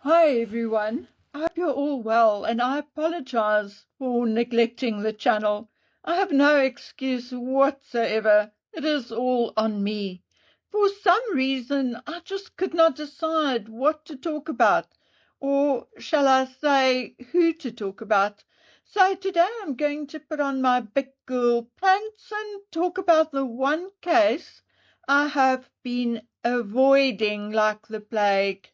Hi everyone, I hope you're all well and I apologize for neglecting the channel. I have no excuse whatsoever. It is all on me. For some reason, I just could not decide what to talk about, or shall I say who to talk about. So today I'm going to put on my big girl pants and talk about the one case I have been avoiding like the plague.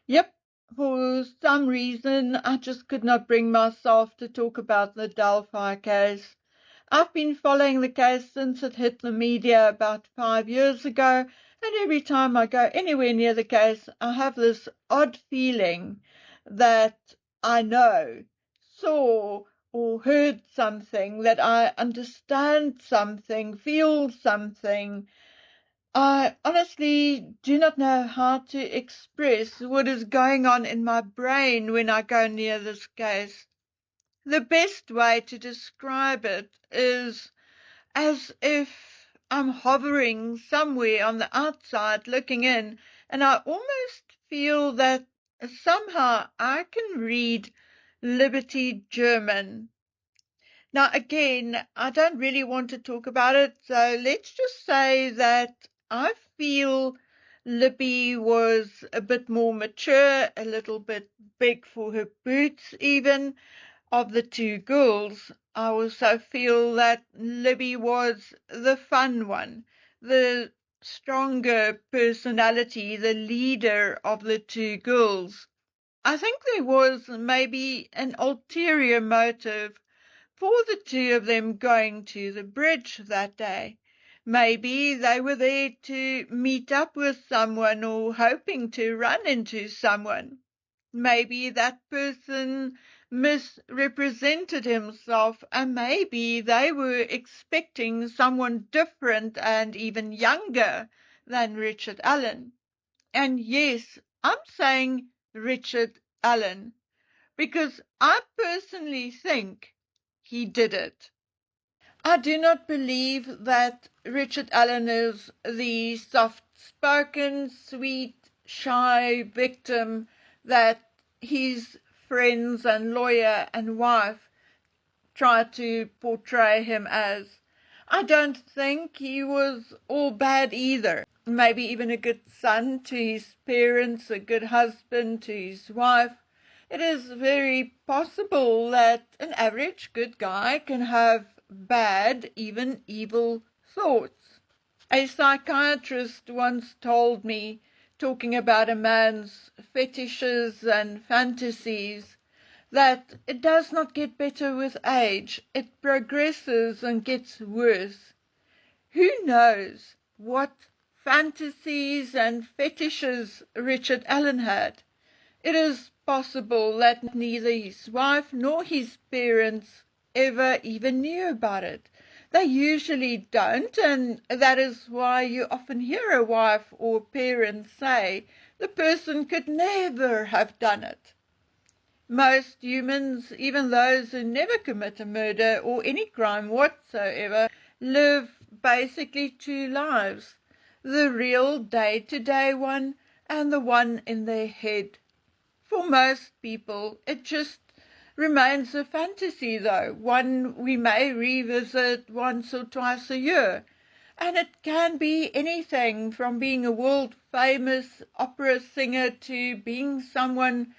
Yep, for some reason, I just could not bring myself to talk about the Delphi case. I've been following the case since it hit the media about 5 years ago, and every time I go anywhere near the case, I have this odd feeling that I know, saw, or heard something, that I understand something, feel something. I honestly do not know how to express what is going on in my brain when I go near this case. The best way to describe it is as if I'm hovering somewhere on the outside looking in, and I almost feel that somehow I can read Liberty German. Now, again, I don't really want to talk about it, so let's just say that I feel Libby was a bit more mature, a little bit big for her boots even, of the two girls. I also feel that Libby was the fun one, the stronger personality, the leader of the two girls. I think there was maybe an ulterior motive for the two of them going to the bridge that day. Maybe they were there to meet up with someone or hoping to run into someone. Maybe that person misrepresented himself, and maybe they were expecting someone different and even younger than Richard Allen. And yes, I'm saying Richard Allen because I personally think he did it. I do not believe that Richard Allen is the soft-spoken, sweet, shy victim that his friends and lawyer and wife try to portray him as. I don't think he was all bad either. Maybe even a good son to his parents, a good husband to his wife. It is very possible that an average good guy can have bad, even evil thoughts. A psychiatrist once told me, talking about a man's fetishes and fantasies, that it does not get better with age. It progresses and gets worse. Who knows what fantasies and fetishes Richard Allen had? It is possible that neither his wife nor his parents ever even knew about it. They usually don't, and that is why you often hear a wife or parent say the person could never have done it. Most humans, even those who never commit a murder or any crime whatsoever, live basically two lives, the real day-to-day one and the one in their head. For most people, it just remains a fantasy, though, one we may revisit once or twice a year. And it can be anything from being a world-famous opera singer to being someone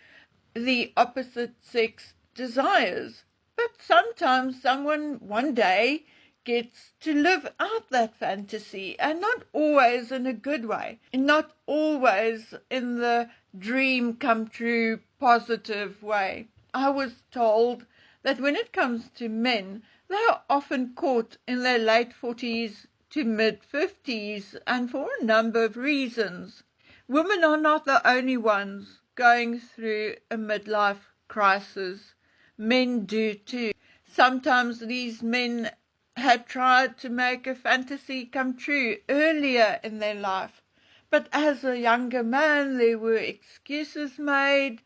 the opposite sex desires. But sometimes someone one day gets to live out that fantasy, and not always in a good way, not always in the dream come true positive way. I was told that when it comes to men, they are often caught in their late 40s to mid-50s, and for a number of reasons. Women are not the only ones going through a midlife crisis. Men do too. Sometimes these men had tried to make a fantasy come true earlier in their life, but as a younger man there were excuses made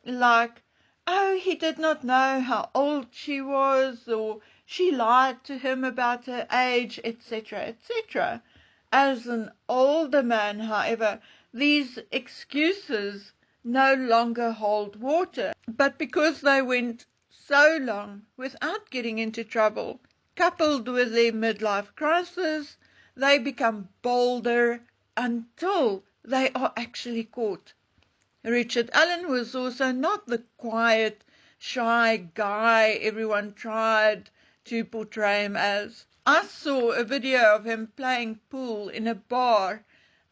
like, oh, he did not know how old she was, or she lied to him about her age, etc., etc. As an older man, however, these excuses no longer hold water. But because they went so long without getting into trouble, coupled with their midlife crisis, they become bolder until they are actually caught. Richard Allen was also not the quiet, shy guy everyone tried to portray him as. I saw a video of him playing pool in a bar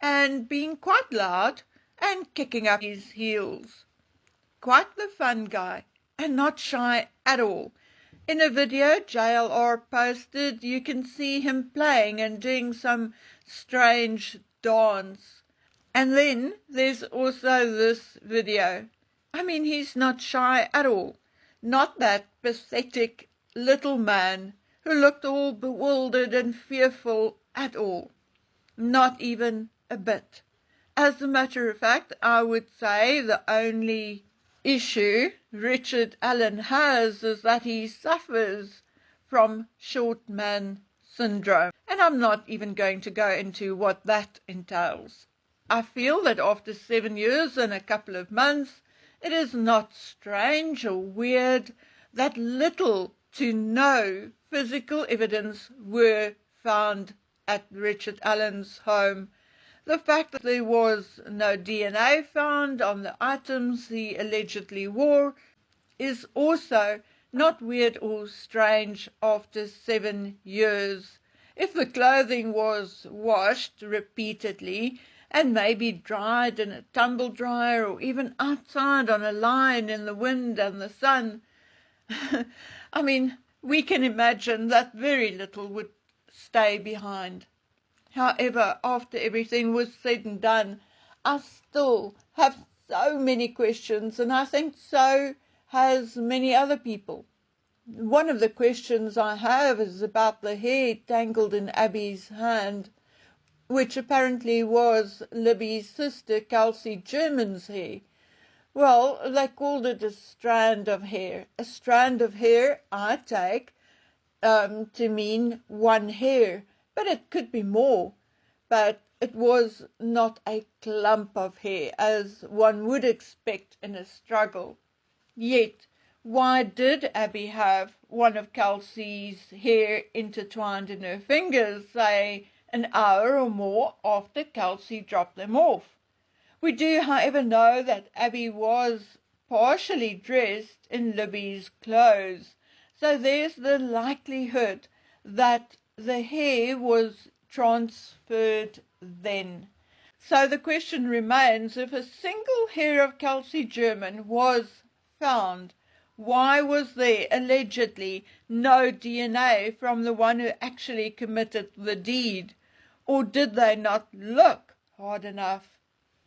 and being quite loud and kicking up his heels. Quite the fun guy and not shy at all. In a video JLR posted, you can see him playing and doing some strange dance. And then there's also this video. I mean, he's not shy at all. Not that pathetic little man who looked all bewildered and fearful at all. Not even a bit. As a matter of fact, I would say the only issue Richard Allen has is that he suffers from short man syndrome. And I'm not even going to go into what that entails. I feel that after 7 years and a couple of months, it is not strange or weird that little to no physical evidence were found at Richard Allen's home. The fact that there was no DNA found on the items he allegedly wore is also not weird or strange after 7 years. If the clothing was washed repeatedly and maybe dried in a tumble dryer or even outside on a line in the wind and the sun, I mean, we can imagine that very little would stay behind. However, after everything was said and done, I still have so many questions, and I think so has many other people. One of the questions I have is about the hair tangled in Abby's hand, which apparently was Libby's sister Kelsey German's hair. Well, they called it a strand of hair. A strand of hair I take to mean one hair, but it could be more. But it was not a clump of hair, as one would expect in a struggle. Yet, why did Abby have one of Kelsey's hair intertwined in her fingers, say, an hour or more after Kelsey dropped them off? We do, however, know that Abby was partially dressed in Libby's clothes, so there's the likelihood that the hair was transferred then. So the question remains, if a single hair of Kelsey German was found, why was there allegedly no DNA from the one who actually committed the deed? Or did they not look hard enough,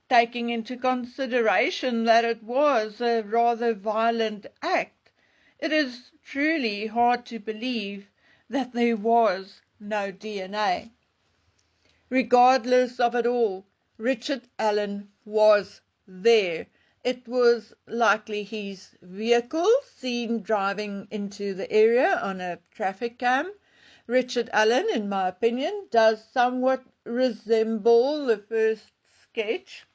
taking into consideration that it was a rather violent act? It is truly hard to believe that there was no DNA. Regardless of it all, Richard Allen was there. It was likely his vehicle seen driving into the area on a traffic cam. Richard Allen, in my opinion, does somewhat resemble the first sketch.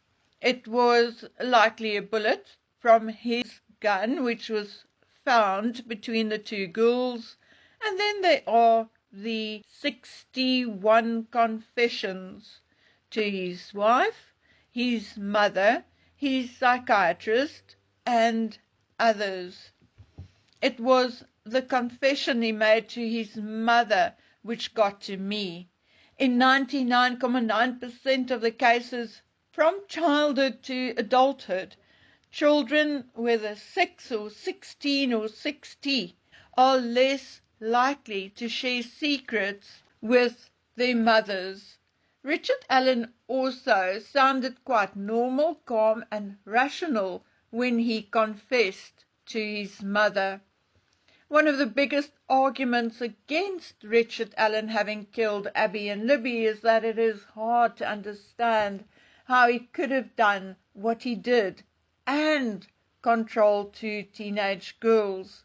It was likely a bullet from his gun, which was found between the two girls. And then there are the 61 confessions to his wife, his mother, his psychiatrist, and others. It was the confession he made to his mother which got to me. In 99.9% of the cases, from childhood to adulthood, children, whether 6 or 16 or 60, are less likely to share secrets with their mothers. Richard Allen also sounded quite normal, calm and rational when he confessed to his mother. One of the biggest arguments against Richard Allen having killed Abby and Libby is that it is hard to understand how he could have done what he did and control 2 teenage girls.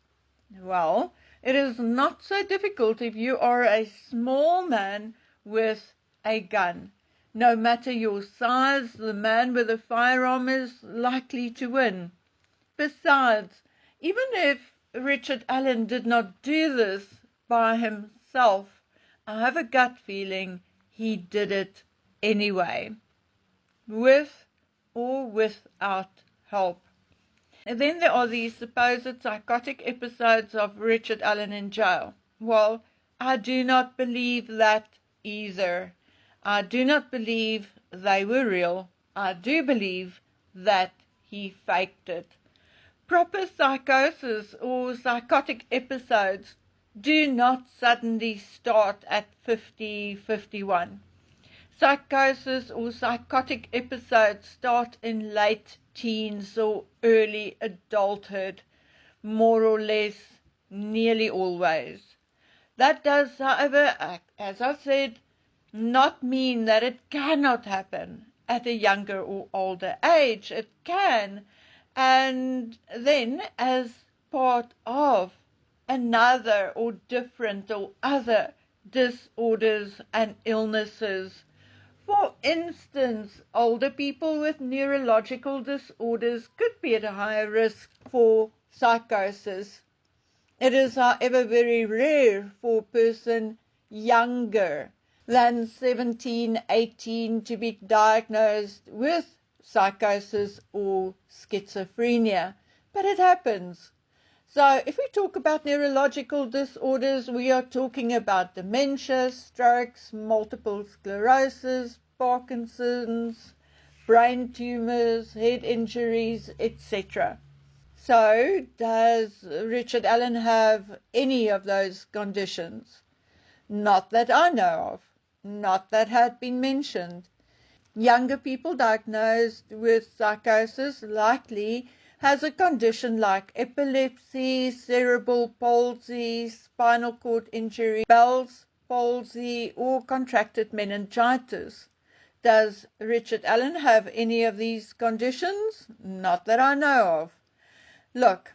Well, it is not so difficult if you are a small man with a gun. No matter your size, the man with a firearm is likely to win. Besides, even if Richard Allen did not do this by himself, I have a gut feeling he did it anyway, with or without help. And then there are these supposed psychotic episodes of Richard Allen in jail. Well, I do not believe that either. I do not believe they were real. I do believe that he faked it. Proper psychosis or psychotic episodes do not suddenly start at 50, 51. Psychosis or psychotic episodes start in late teens or early adulthood, more or less, nearly always. That does, however, as I've said, not mean that it cannot happen at a younger or older age. It can, and then as part of another or different or other disorders and illnesses. For instance, older people with neurological disorders could be at a higher risk for psychosis. It is, however, very rare for a person younger than 17, 18 to be diagnosed with psychosis or schizophrenia, but it happens. So if we talk about neurological disorders, we are talking about dementia, strokes, multiple sclerosis, Parkinson's, brain tumors, head injuries, etc. So does Richard Allen have any of those conditions? Not that I know of, not that had been mentioned. Younger people diagnosed with psychosis likely has a condition like epilepsy, cerebral palsy, spinal cord injury, Bell's palsy, or contracted meningitis. Does Richard Allen have any of these conditions? Not that I know of. Look,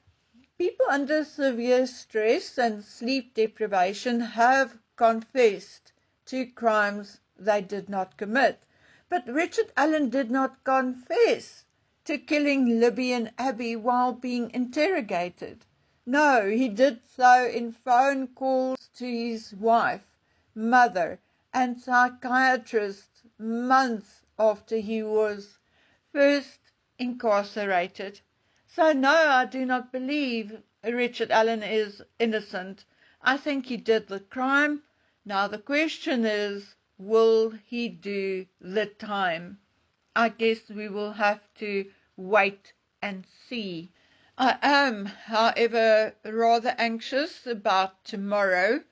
people under severe stress and sleep deprivation have confessed to crimes they did not commit. But Richard Allen did not confess to killing Libby and Abby while being interrogated. No, he did so in phone calls to his wife, mother, and psychiatrist months after he was first incarcerated. So no, I do not believe Richard Allen is innocent. I think he did the crime. Now the question is, will he do the time? I guess we will have to wait and see. I am, however, rather anxious about tomorrow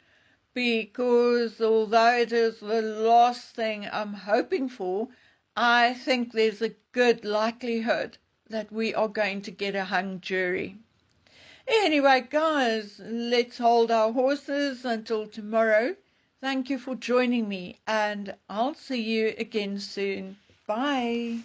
because although it is the last thing I'm hoping for, I think there's a good likelihood that we are going to get a hung jury. Anyway, guys, let's hold our horses until tomorrow. Thank you for joining me, and I'll see you again soon. Bye.